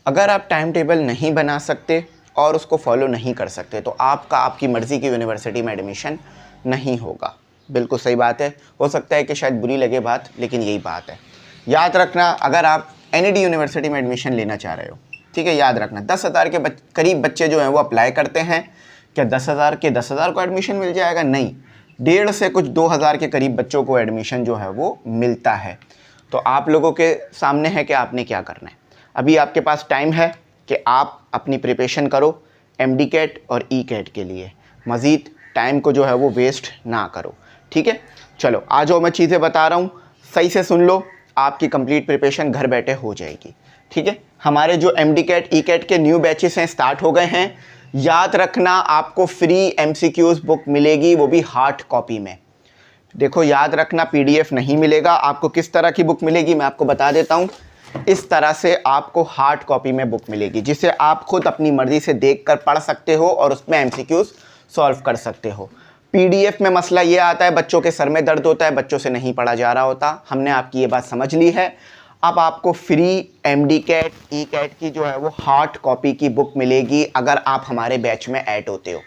अगर आप time table नहीं बना सकते और उसको फॉलो नहीं कर सकते तो आपका आपकी मर्ज़ी की यूनिवर्सिटी में एडमिशन नहीं होगा। बिल्कुल सही बात है। हो सकता है कि शायद बुरी लगे बात, लेकिन यही बात है। याद रखना, अगर आप एनईडी यूनिवर्सिटी में एडमिशन लेना चाह रहे हो, ठीक है, याद रखना 10,000 के करीब बच्चे जो हैं वो अप्लाई करते हैं। क्या 10,000 को एडमिशन मिल जाएगा? नहीं, 1.5 से कुछ 2,000 के करीब बच्चों को एडमिशन जो है वो मिलता है। तो आप लोगों के सामने है कि आपने क्या करना है। अभी आपके पास टाइम है कि आप अपनी प्रिपरेशन करो एमडी कैट और ई कैट के लिए। मज़ीद टाइम को जो है वो वेस्ट ना करो, ठीक है। चलो आ जाओ, मैं चीज़ें बता रहा हूँ, सही से सुन लो, आपकी कंप्लीट प्रिपरेशन घर बैठे हो जाएगी, ठीक है। हमारे जो एमडी कैट ई कैट के न्यू बैचेस हैं स्टार्ट हो गए हैं। याद रखना, आपको फ्री एमसीक्यूज़ बुक मिलेगी, वो भी हार्ड कॉपी में। देखो याद रखना, पीडीएफ नहीं मिलेगा। आपको किस तरह की बुक मिलेगी मैं आपको बता देता हूँ। इस तरह से आपको हार्ड कॉपी में बुक मिलेगी, जिसे आप खुद अपनी मर्ज़ी से देखकर पढ़ सकते हो और उसमें एमसीक्यूज़ सॉल्व कर सकते हो। पीडीएफ में मसला ये आता है, बच्चों के सर में दर्द होता है, बच्चों से नहीं पढ़ा जा रहा होता। हमने आपकी ये बात समझ ली है। अब आपको free MDCAT ECAT की जो है वो हार्ड कॉपी की बुक मिलेगी अगर आप हमारे बैच में ऐड होते हो।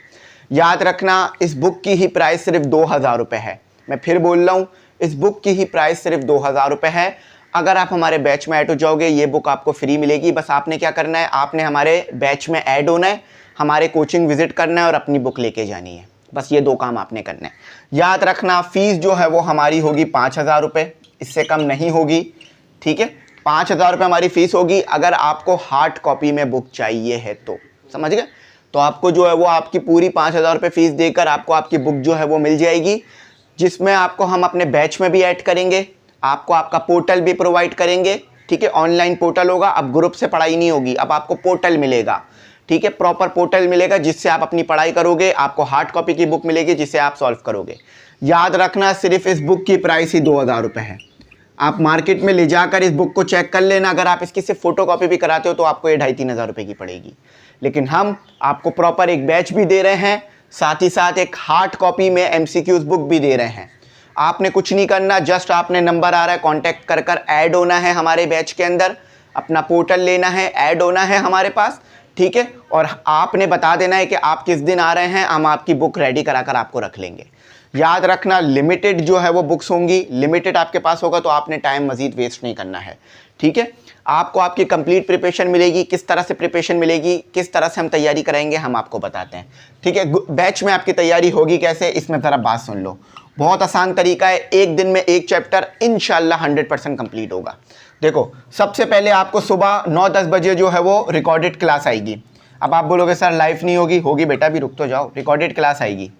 याद रखना, इस बुक की ही प्राइस सिर्फ 2,000 रुपये है। मैं फिर बोल रहा हूँ, इस बुक की ही प्राइस सिर्फ 2,000 रुपये है। अगर आप हमारे बैच में ऐड हो जाओगे, ये बुक आपको फ्री मिलेगी। बस आपने क्या करना है, आपने हमारे बैच में ऐड होना है, हमारे कोचिंग विजिट करना है और अपनी बुक लेके जानी है। बस ये 2 काम आपने करने हैं। याद रखना, फ़ीस जो है वो हमारी होगी 5,000 रुपये, इससे कम नहीं होगी, ठीक है। 5,000 रुपये हमारी फ़ीस होगी। अगर आपको हार्ड कॉपी में बुक चाहिए है तो, समझ गए, तो आपको जो है वो आपकी पूरी 5,000 रुपये फ़ीस देकर आपको आपकी बुक जो है वो मिल जाएगी, जिसमें आपको हम अपने बैच में भी ऐड करेंगे, आपको आपका पोर्टल भी प्रोवाइड करेंगे, ठीक है। ऑनलाइन पोर्टल होगा, अब ग्रुप से पढ़ाई नहीं होगी, अब आपको पोर्टल मिलेगा, ठीक है, प्रॉपर पोर्टल मिलेगा जिससे आप अपनी पढ़ाई करोगे। आपको हार्ड कॉपी की बुक मिलेगी जिसे आप सॉल्व करोगे। याद रखना, सिर्फ इस बुक की प्राइस ही 2,000 रुपये है। आप मार्केट में ले जाकर इस बुक को चेक कर लेना, अगर आप इसकी सिर्फ फ़ोटो कॉपी भी कराते हो तो आपको ये 2,500-3,000 रुपये की पड़ेगी। लेकिन हम आपको प्रॉपर एक बैच भी दे रहे हैं, साथ ही साथ एक हार्ड कॉपी में एमसीक्यूज़ बुक भी दे रहे हैं। आपने कुछ नहीं करना, जस्ट आपने नंबर आ रहा है कॉन्टैक्ट कर कर ऐड होना है हमारे बैच के अंदर, अपना पोर्टल लेना है, ऐड होना है हमारे पास, ठीक है। और आपने बता देना है कि आप किस दिन आ रहे हैं, हम आपकी बुक रेडी करा कर आपको रख लेंगे। याद रखना, लिमिटेड जो है वो बुक्स होंगी, लिमिटेड आपके पास होगा तो आपने टाइम मज़ीद वेस्ट नहीं करना है, ठीक है। आपको आपकी कंप्लीट प्रिपरेशन मिलेगी। किस तरह से प्रिपरेशन मिलेगी, किस तरह से हम तैयारी कराएंगे, हम आपको बताते हैं, ठीक है। बैच में आपकी तैयारी होगी कैसे, इसमें ज़रा बात सुन लो। बहुत आसान तरीका है, एक दिन में एक चैप्टर इंशाल्लाह 100% कंप्लीट होगा। देखो, सबसे पहले आपको सुबह 9-10 बजे जो है वो रिकॉर्डेड क्लास आएगी। अब आप बोलोगे सर लाइव नहीं होगी, होगी बेटा, भी रुक तो जाओ, रिकॉर्डेड क्लास आएगी।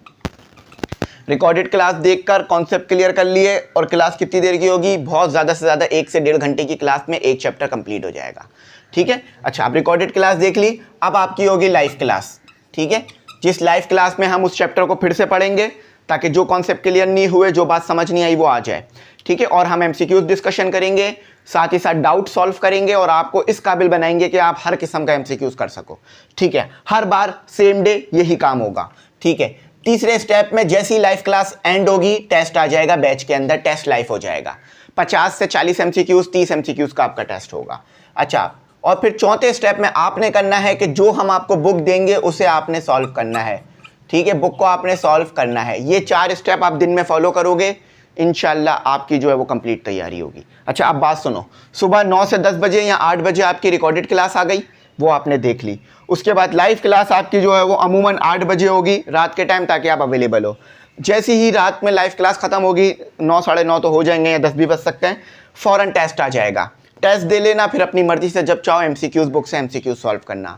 रिकॉर्डेड क्लास देखकर कॉन्सेप्ट क्लियर कर लिए, और क्लास कितनी देर की होगी, बहुत ज़्यादा से ज़्यादा 1 से 1.5 घंटे की क्लास में एक चैप्टर कंप्लीट हो जाएगा, ठीक है। अच्छा, आप रिकॉर्डेड क्लास देख ली, अब आपकी होगी लाइव क्लास, ठीक है। जिस लाइव क्लास में हम उस चैप्टर को फिर से पढ़ेंगे ताकि जो कॉन्सेप्ट क्लियर नहीं हुए, जो बात समझ नहीं आई वो आ जाए, ठीक है। और हम एमसीक्यूज डिस्कशन करेंगे, साथ ही साथ डाउट सॉल्व करेंगे और आपको इस काबिल बनाएंगे कि आप हर किस्म का एमसीक्यूज कर सको, ठीक है। हर बार सेम डे यही काम होगा, ठीक है। तीसरे स्टेप में जैसी लाइव क्लास एंड होगी, टेस्ट आ जाएगा बैच के अंदर, टेस्ट लाइव हो जाएगा। 50 से 40 एमसीक्यूज, 30 एमसीक्यूज का आपका टेस्ट होगा। अच्छा, और फिर चौथे स्टेप में आपने करना है कि जो हम आपको बुक देंगे उसे आपने सॉल्व करना है, ठीक है। बुक को आपने सॉल्व करना है। ये 4 स्टेप आप दिन में फॉलो करोगे, इंशाल्लाह आपकी जो है वो कंप्लीट तैयारी होगी। अच्छा, अब बात सुनो, सुबह 9 से 10 बजे या 8 बजे आपकी रिकॉर्डेड क्लास आ गई, वो आपने देख ली। उसके बाद लाइव क्लास आपकी जो है वो अमूमन 8 बजे होगी रात के टाइम, ताकि आप अवेलेबल हो। जैसे ही रात में लाइव क्लास ख़त्म होगी, 9 साढ़े 9 तो हो जाएंगे या 10 भी बज सकते हैं, फ़ौरन टेस्ट आ जाएगा। टेस्ट दे लेना, फिर अपनी मर्ज़ी से जब चाहो एमसीक्यूज़ बुक से एमसीक्यूज़ सॉल्व करना।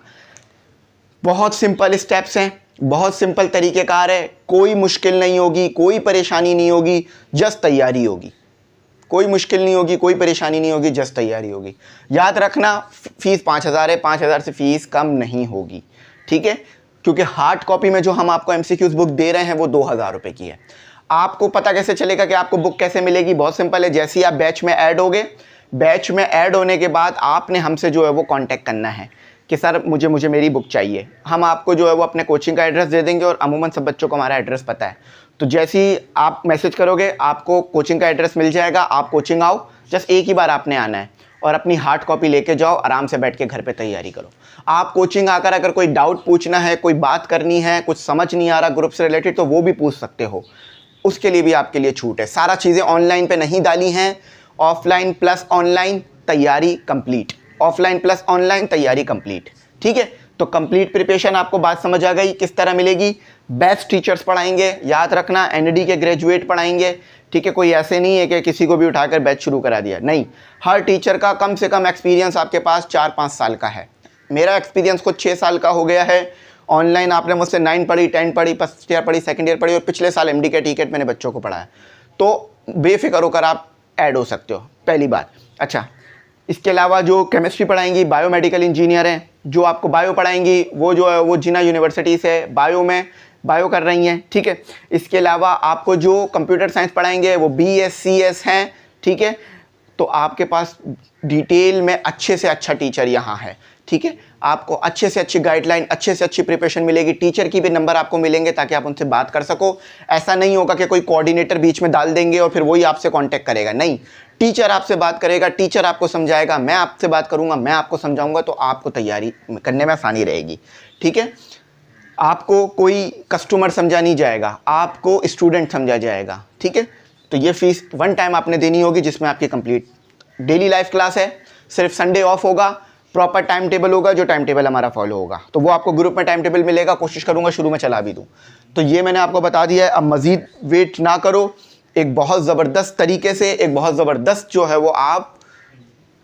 बहुत सिंपल स्टेप्स हैं, बहुत सिंपल तरीक़ेकार है, कोई मुश्किल नहीं होगी, कोई परेशानी नहीं होगी, जस्ट तैयारी होगी। कोई मुश्किल नहीं होगी, कोई परेशानी नहीं होगी, जस्ट तैयारी होगी। याद रखना, फ़ीस 5,000 है, 5,000 से फ़ीस कम नहीं होगी, ठीक है। क्योंकि हार्ड कॉपी में जो हम आपको एमसीक्यूज़ बुक दे रहे हैं वो 2,000 रुपये की है। आपको पता कैसे चलेगा कि आपको बुक कैसे मिलेगी, बहुत सिंपल है। जैसे ही आप बैच में ऐड होगे, बैच में ऐड होने के बाद आपने हमसे जो है वो कांटेक्ट करना है कि सर मुझे मेरी बुक चाहिए। हम आपको जो है वो अपने कोचिंग का एड्रेस दे देंगे, और अमूमन सब बच्चों को हमारा एड्रेस पता है। तो जैसे ही आप मैसेज करोगे, आपको कोचिंग का एड्रेस मिल जाएगा, आप कोचिंग आओ, जस्ट एक ही बार आपने आना है। और अपनी हार्ड कॉपी लेके जाओ, आराम से बैठ के घर पे तैयारी करो। आप कोचिंग आकर अगर कोई डाउट पूछना है, कोई बात करनी है, कुछ समझ नहीं आ रहा ग्रुप से रिलेटेड, तो वो भी पूछ सकते हो, उसके लिए भी आपके लिए छूट है। सारा चीज़ें ऑनलाइन पे नहीं डाली हैं, ऑफलाइन प्लस ऑनलाइन तैयारी कंप्लीट, ऑफलाइन प्लस ऑनलाइन तैयारी कंप्लीट। ठीक है, तो कंप्लीट प्रिपरेशन आपको बात समझ आ गई किस तरह मिलेगी। बेस्ट टीचर्स पढ़ाएंगे, याद रखना एनडी के ग्रेजुएट पढ़ाएंगे। ठीक है, कोई ऐसे नहीं है कि किसी को भी उठाकर बैच शुरू करा दिया, नहीं, हर टीचर का कम से कम एक्सपीरियंस आपके पास 4-5 साल का है। मेरा एक्सपीरियंस खुद 6 साल का हो गया है। ऑनलाइन आपने मुझसे 9 पढ़ी, 10 पढ़ी, फर्स्ट ईयर पढ़ी, सेकंड ईयर पढ़ी, और पिछले साल एमडी के टिकट मैंने बच्चों को पढ़ाया। तो बेफिक्र होकर आप ऐड हो सकते हो, पहली बात। अच्छा, इसके अलावा जो केमिस्ट्री पढ़ाएंगी बायोमेडिकल इंजीनियर हैं, जो आपको बायो पढ़ाएंगी वो जो है वो जिना यूनिवर्सिटी से बायो में बायो कर रही हैं। ठीक है, इसके अलावा आपको जो कंप्यूटर साइंस पढ़ाएंगे वो BScs हैं। ठीक है, तो आपके पास डिटेल में अच्छे से अच्छा टीचर यहाँ है। ठीक है, आपको अच्छे से अच्छी गाइडलाइन, अच्छे से अच्छी प्रिपरेशन मिलेगी। टीचर की भी नंबर आपको मिलेंगे ताकि आप उनसे बात कर सको। ऐसा नहीं होगा कि कोई कोऑर्डिनेटर बीच में डाल देंगे और फिर वही आपसे कांटेक्ट करेगा, नहीं, टीचर आपसे बात करेगा, टीचर आपको समझाएगा, मैं आपसे बात करूंगा, मैं आपको समझाऊंगा, तो आपको तैयारी करने में आसानी रहेगी। ठीक है, आपको कोई कस्टमर समझा नहीं जाएगा, आपको स्टूडेंट समझा जाएगा। ठीक है, तो ये फीस 1 टाइम आपने देनी होगी, जिसमें आपकी कंप्लीट डेली लाइफ क्लास है, सिर्फ संडे ऑफ होगा, प्रॉपर टाइम टेबल होगा, जो टाइम टेबल हमारा फॉलो होगा, तो वो आपको ग्रुप में टाइम टेबल मिलेगा। कोशिश करूंगा शुरू में चला भी दूं। तो ये मैंने आपको बता दिया है, अब मज़ीद वेट ना करो, एक बहुत ज़बरदस्त तरीके से, एक बहुत ज़बरदस्त जो है वो आप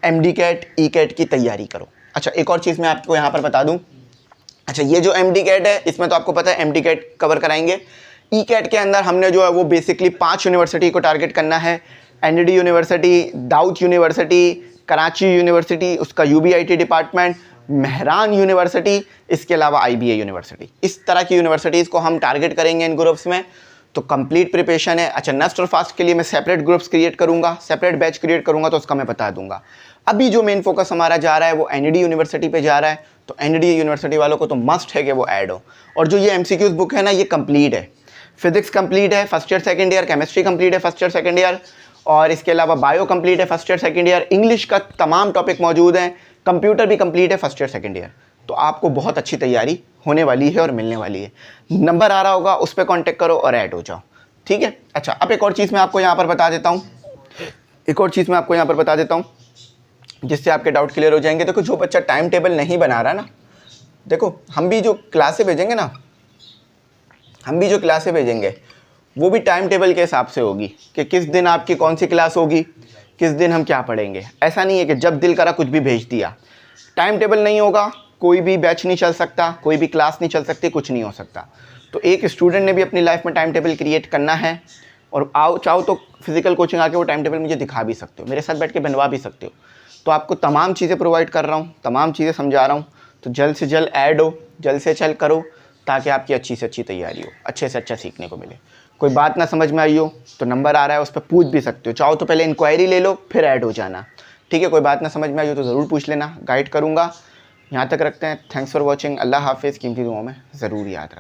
MD कैट ECAT की तैयारी करो। अच्छा, एक और चीज़ मैं आपको यहाँ पर बता दूँ। अच्छा, ये जो MD कैट है, इसमें तो आपको पता है MD कैट कवर कराएंगे। ECAT के अंदर हमने जो है वो बेसिकली 5 यूनिवर्सिटी को टारगेट करना है। ND university, Dawood university, Karachi university, उसका UBIT डिपार्टमेंट, मेहरान यूनिवर्सिटी, इसके अलावा IBA यूनिवर्सिटी। इस तरह की यूनिवर्सिटीज़ को हम टारगेट करेंगे इन ग्रुप्स में। तो कंप्लीट प्रिपरेशन है। अच्छा, नेस्ट और फास्ट के लिए मैं सेपरेट ग्रुप्स क्रिएट करूंगा, सेपरेट बैच क्रिएट करूंगा, तो उसका मैं बता दूंगा। अभी जो मेन फोकस हमारा जा रहा है वो ND यूनिवर्सिटी पे जा रहा है, तो ND यूनिवर्सिटी वालों को तो मस्ट है कि वो ऐड हो। और जो ये MCQs बुक है ना, ये कंप्लीट है। फिजिक्स कंप्लीट है first year second year, chemistry complete है फर्स्ट ईयर सेकेंड ईयर, और इसके अलावा बायो कंप्लीट है first year second year, English का तमाम टॉपिक मौजूद हैं, कंप्यूटर भी कंप्लीट है फर्स्ट ईयर सेकेंड ईयर। तो आपको बहुत अच्छी तैयारी होने वाली है और मिलने वाली है। नंबर आ रहा होगा, उस पर कॉन्टेक्ट करो और ऐड हो जाओ। ठीक है, अच्छा, अब एक और चीज़ मैं आपको यहाँ पर बता देता हूँ, जिससे आपके डाउट क्लियर हो जाएंगे। देखो, जो बच्चा टाइम टेबल नहीं बना रहा ना, देखो हम भी जो क्लासें भेजेंगे वो भी टाइम टेबल के हिसाब से होगी कि किस दिन आपकी कौन सी क्लास होगी, किस दिन हम क्या पढ़ेंगे। ऐसा नहीं है कि जब दिल करा कुछ भी भेज दिया। टाइम टेबल नहीं होगा, कोई भी बैच नहीं चल सकता, कोई भी क्लास नहीं चल सकती, कुछ नहीं हो सकता। तो एक स्टूडेंट ने भी अपनी लाइफ में टाइम टेबल क्रिएट करना है, और चाहो तो फिजिकल कोचिंग आके वो टाइम टेबल मुझे दिखा भी सकते हो, मेरे साथ बैठ के बनवा भी सकते हो। तो आपको तमाम चीज़ें प्रोवाइड कर रहा हूँ, तमाम चीज़ें समझा रहा हूँ। तो जल्द से जल्द ऐड हो, जल्द से जल्द करो, ताकि आपकी अच्छी से अच्छी तैयारी हो, अच्छे से अच्छा सीखने को मिले। कोई बात ना समझ में आई हो तो नंबर आ रहा है, उस पर पूछ भी सकते हो। चाहो तो पहले इंक्वायरी ले लो, फिर ऐड हो जाना। ठीक है, कोई बात ना समझ में आई हो तो ज़रूर पूछ लेना, गाइड करूँगा। यहाँ तक रखते हैं। Thanks for watching. अल्लाह हाफिज़। कीमती दुआओं में ज़रूर याद रखना।